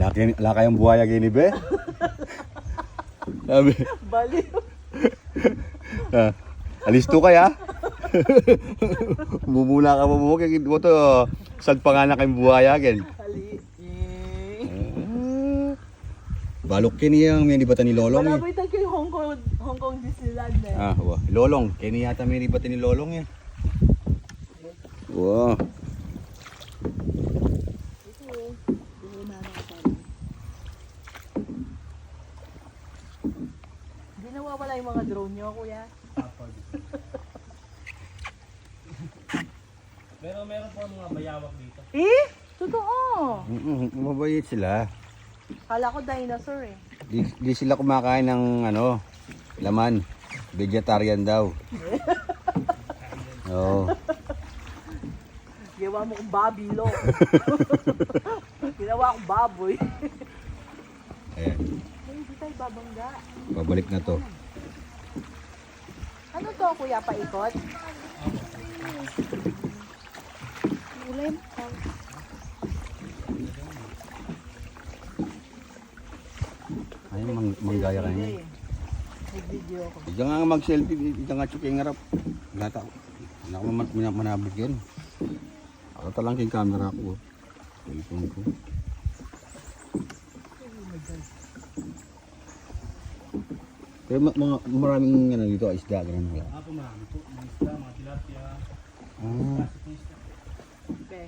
Wala kayong buhaya gini be? Sabi. Baliw. Alis to kaya? Mumula ka mo kaya mo to. Saan pa nga na kayong buhaya gen? Hali. Balok kini yang may nibatan ni Lolong Wala eh. ba ito kay Hong Kong Disneyland eh. Wah, Lolong. Kini yata may nibatan ni Lolong eh. Wah. Hindi nawawala yung mga drone nyo, kuya. Meron po mga bayawak dito. Eh? Totoo. Mabait sila. Kala ko dinosaur eh. Di sila kumakain ng ano, laman. Vegetarian daw. Oo. Ginawa mo kong babilo. Ginawa kong baboy. Ayan, Ay, hindi tayo babangga. pabalik na to. Ano to, kuya? Paikot? Ulim. Ay, manggaya ka niya. Nag-video ako. Diyan nga mag-selfie, diyan nga chuk yung harap. Gata ko. Hindi ako manabog yan. Ako talang kay camera ko. Telepon ko. Pero maraming ano dito, isda, ganun wala. Marami po. Mga isda, mga tilapia. Ah, Okay.